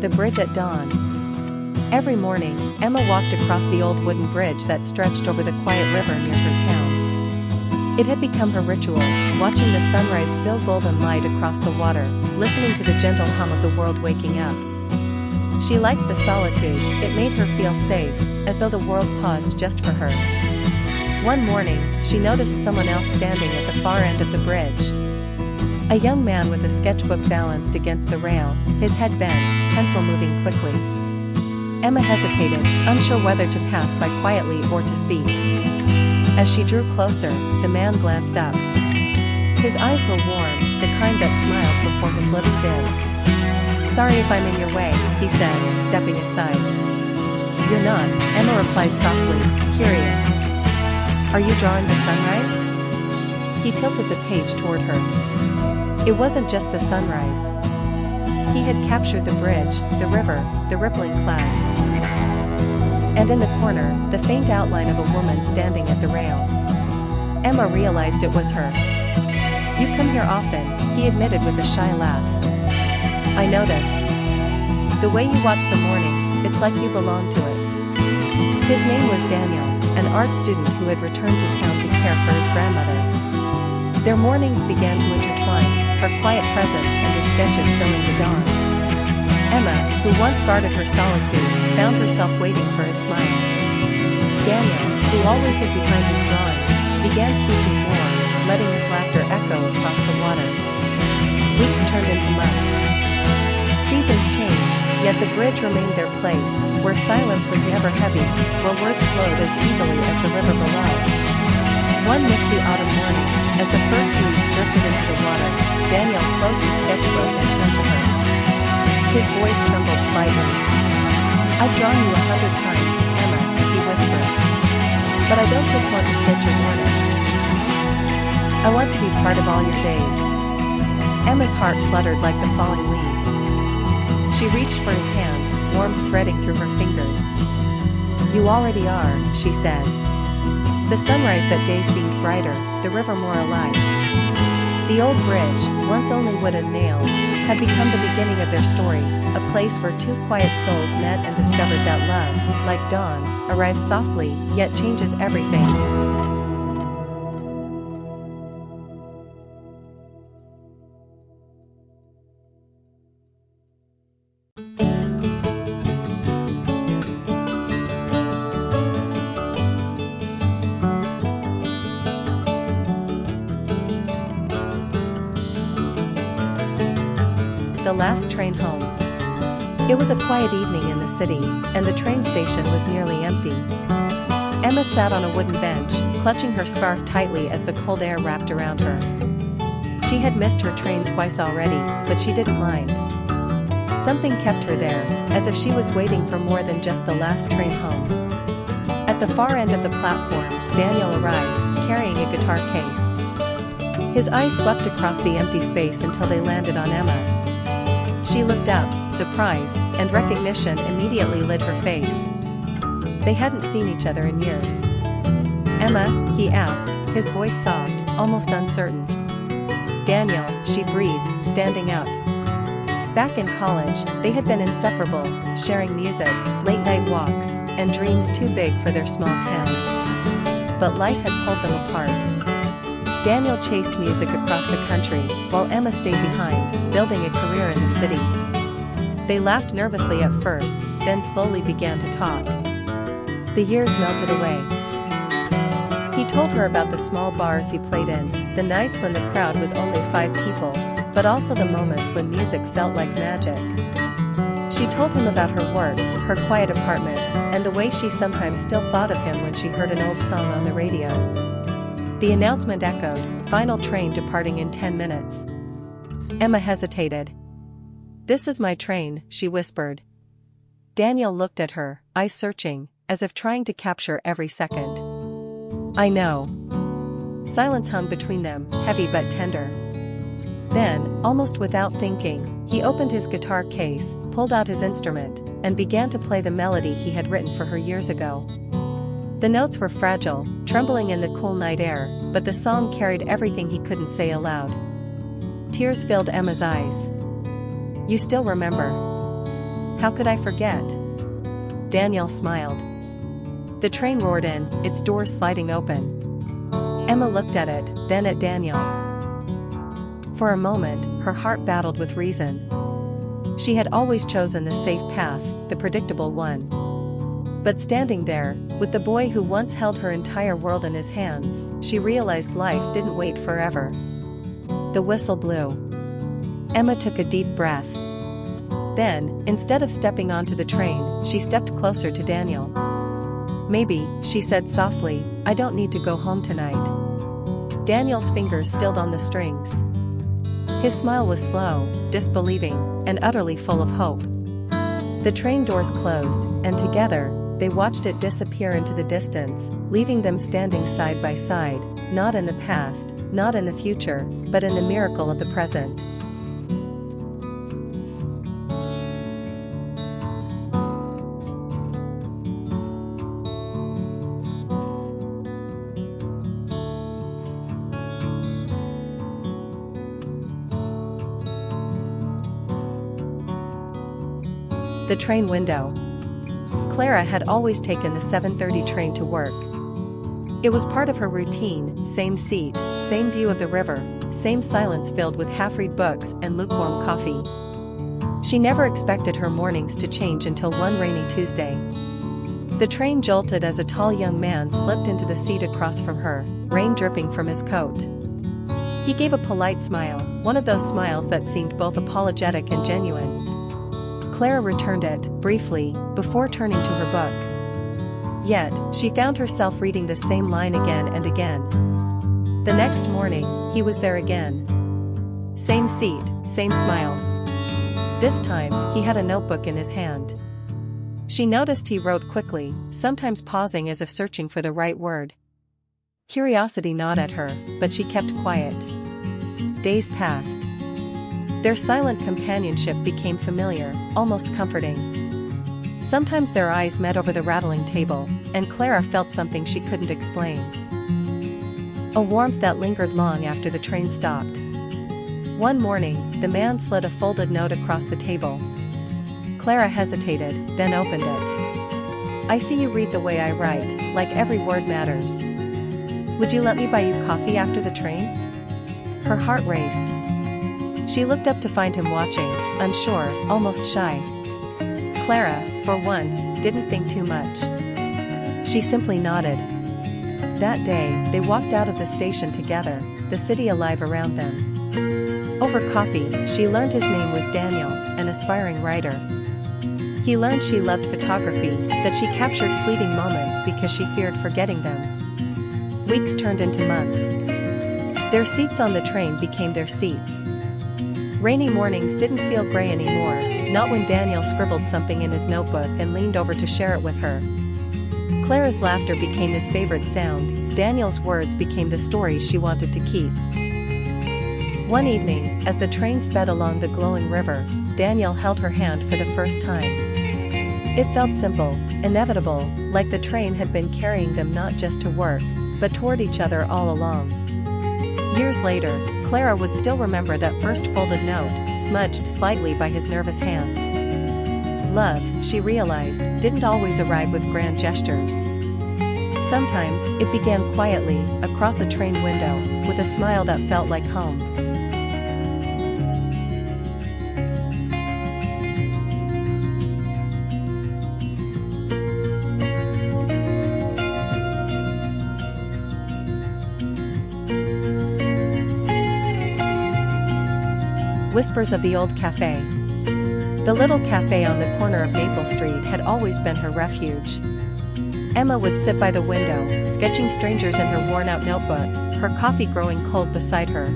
The bridge at dawn. Every morning, Emma walked across the old wooden bridge that stretched over the quiet river near her town. It had become her ritual, watching the sunrise spill golden light across the water, listening to the gentle hum of the world waking up. She liked the solitude, it made her feel safe, as though the world paused just for her. One morning, she noticed someone else standing at the far end of the bridge. A young man with a sketchbook balanced against the rail, his head bent, pencil moving quickly. Emma hesitated, unsure whether to pass by quietly or to speak. As she drew closer, the man glanced up. His eyes were warm, the kind that smiled before his lips did. "Sorry if I'm in your way," he said, stepping aside. "You're not," Emma replied softly, curious. "Are you drawing the sunrise?" He tilted the page toward her. It wasn't just the sunrise. He had captured the bridge, the river, the rippling clouds. And in the corner, the faint outline of a woman standing at the rail. Emma realized it was her. "You come here often," he admitted with a shy laugh. "I noticed. The way you watch the morning, it's like you belong to it." His name was Daniel, an art student who had returned to town to care for his grandmother. Their mornings began to intertwine, her quiet presence and his sketches filling the dawn. Emma, who once guarded her solitude, found herself waiting for his smile. Daniel, who always hid behind his drawings, began speaking more, letting his laughter echo across the water. Weeks turned into months. Seasons changed, yet the bridge remained their place, where silence was never heavy, where words flowed as easily as the river below. One misty autumn morning, as the first leaves drifted into the water, Daniel closed his sketchbook and turned to her. His voice trembled slightly. "I've drawn you 100 times, Emma," he whispered. "But I don't just want to sketch your mornings. I want to be part of all your days." Emma's heart fluttered like the falling leaves. She reached for his hand, warmth threading through her fingers. "You already are," she said. The sunrise that day seemed brighter, the river more alive. The old bridge, once only wood and nails, had become the beginning of their story, a place where two quiet souls met and discovered that love, like dawn, arrives softly, yet changes everything. The last train home. It was a quiet evening in the city, and the train station was nearly empty. Emma sat on a wooden bench, clutching her scarf tightly as the cold air wrapped around her. She had missed her train twice already, but she didn't mind. Something kept her there, as if she was waiting for more than just the last train home. At the far end of the platform, Daniel arrived, carrying a guitar case. His eyes swept across the empty space until they landed on Emma. She looked up, surprised, and recognition immediately lit her face. They hadn't seen each other in years. "Emma?" he asked, his voice soft, almost uncertain. "Daniel," she breathed, standing up. Back in college, they had been inseparable, sharing music, late-night walks, and dreams too big for their small town. But life had pulled them apart. Daniel chased music across the country, while Emma stayed behind, building a career in the city. They laughed nervously at first, then slowly began to talk. The years melted away. He told her about the small bars he played in, the nights when the crowd was only 5 people, but also the moments when music felt like magic. She told him about her work, her quiet apartment, and the way she sometimes still thought of him when she heard an old song on the radio. The announcement echoed, "Final train departing in 10 minutes." Emma hesitated. "This is my train," she whispered. Daniel looked at her, eyes searching, as if trying to capture every second. "I know." Silence hung between them, heavy but tender. Then, almost without thinking, he opened his guitar case, pulled out his instrument, and began to play the melody he had written for her years ago. The notes were fragile, trembling in the cool night air, but the song carried everything he couldn't say aloud. Tears filled Emma's eyes. "You still remember How could I forget? Daniel smiled. The train roared in, its doors sliding open. Emma looked at it, then at Daniel. For a moment, her heart battled with reason. She had always chosen the safe path, the predictable one. But standing there, with the boy who once held her entire world in his hands, she realized life didn't wait forever. The whistle blew. Emma took a deep breath. Then, instead of stepping onto the train, she stepped closer to Daniel. Maybe, she said softly, I don't need to go home tonight. Daniel's fingers stilled on the strings. His smile was slow, disbelieving, and utterly full of hope. The train doors closed, and together, they watched it disappear into the distance, leaving them standing side by side, not in the past, not in the future, but in the miracle of the present. The train window. Clara had always taken the 7:30 train to work. It was part of her routine, same seat, same view of the river, same silence filled with half-read books and lukewarm coffee. She never expected her mornings to change until one rainy Tuesday. The train jolted as a tall young man slipped into the seat across from her, rain dripping from his coat. He gave a polite smile, one of those smiles that seemed both apologetic and genuine. Clara returned it, briefly, before turning to her book. Yet, she found herself reading the same line again and again. The next morning, he was there again. Same seat, same smile. This time, he had a notebook in his hand. She noticed he wrote quickly, sometimes pausing as if searching for the right word. Curiosity gnawed at her, but she kept quiet. Days passed. Their silent companionship became familiar, almost comforting. Sometimes their eyes met over the rattling table, and Clara felt something she couldn't explain. A warmth that lingered long after the train stopped. One morning, the man slid a folded note across the table. Clara hesitated, then opened it. I see you read the way I write, like every word matters. Would you let me buy you coffee after the train? Her heart raced. She looked up to find him watching, unsure, almost shy. Clara, for once, didn't think too much. She simply nodded. That day, they walked out of the station together, the city alive around them. Over coffee, she learned his name was Daniel, an aspiring writer. He learned she loved photography, that she captured fleeting moments because she feared forgetting them. Weeks turned into months. Their seats on the train became their seats. Rainy mornings didn't feel gray anymore, not when Daniel scribbled something in his notebook and leaned over to share it with her. Clara's laughter became his favorite sound, Daniel's words became the stories she wanted to keep. One evening, as the train sped along the glowing river, Daniel held her hand for the first time. It felt simple, inevitable, like the train had been carrying them not just to work, but toward each other all along. Years later, Clara would still remember that first folded note, smudged slightly by his nervous hands. Love, she realized, didn't always arrive with grand gestures. Sometimes, it began quietly, across a train window, with a smile that felt like home. Whispers of the Old Cafe. The little cafe on the corner of Maple Street had always been her refuge. Emma would sit by the window, sketching strangers in her worn-out notebook, her coffee growing cold beside her.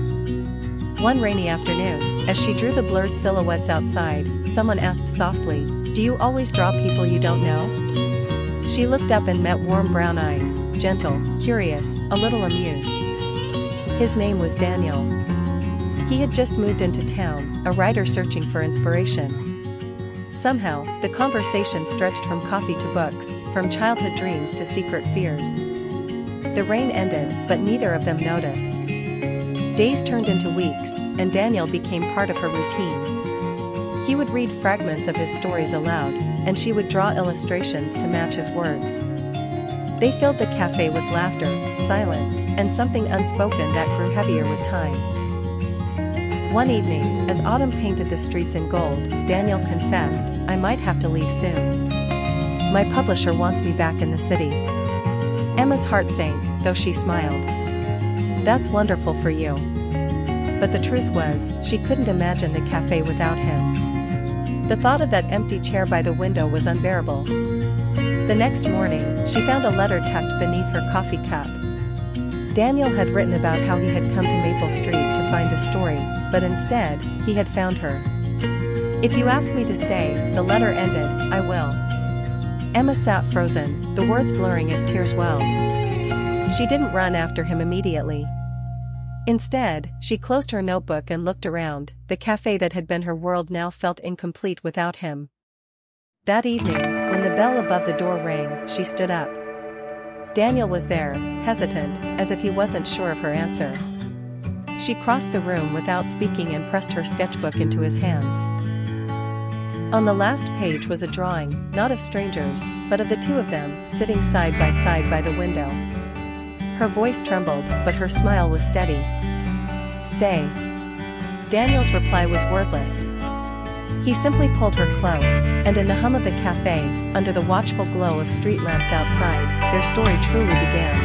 One rainy afternoon, as she drew the blurred silhouettes outside, someone asked softly, "Do you always draw people you don't know?" She looked up and met warm brown eyes, gentle, curious, a little amused. His name was Daniel. He had just moved into town, a writer searching for inspiration. Somehow, the conversation stretched from coffee to books, from childhood dreams to secret fears. The rain ended, but neither of them noticed. Days turned into weeks, and Daniel became part of her routine. He would read fragments of his stories aloud, and she would draw illustrations to match his words. They filled the cafe with laughter, silence, and something unspoken that grew heavier with time. One evening, as autumn painted the streets in gold, Daniel confessed, "I might have to leave soon. My publisher wants me back in the city." Emma's heart sank, though she smiled. "That's wonderful for you." But the truth was, she couldn't imagine the cafe without him. The thought of that empty chair by the window was unbearable. The next morning, she found a letter tucked beneath her coffee cup. Daniel had written about how he had come to Maple Street to find a story, but instead, he had found her. "If you ask me to stay," the letter ended, "I will." Emma sat frozen, the words blurring as tears welled. She didn't run after him immediately. Instead, she closed her notebook and looked around. The cafe that had been her world now felt incomplete without him. That evening, when the bell above the door rang, she stood up. Daniel was there, hesitant, as if he wasn't sure of her answer. She crossed the room without speaking and pressed her sketchbook into his hands. On the last page was a drawing, not of strangers, but of the two of them, sitting side by the window. Her voice trembled, but her smile was steady. "Stay." Daniel's reply was wordless. He simply pulled her close, and in the hum of the cafe, under the watchful glow of street lamps outside, their story truly began.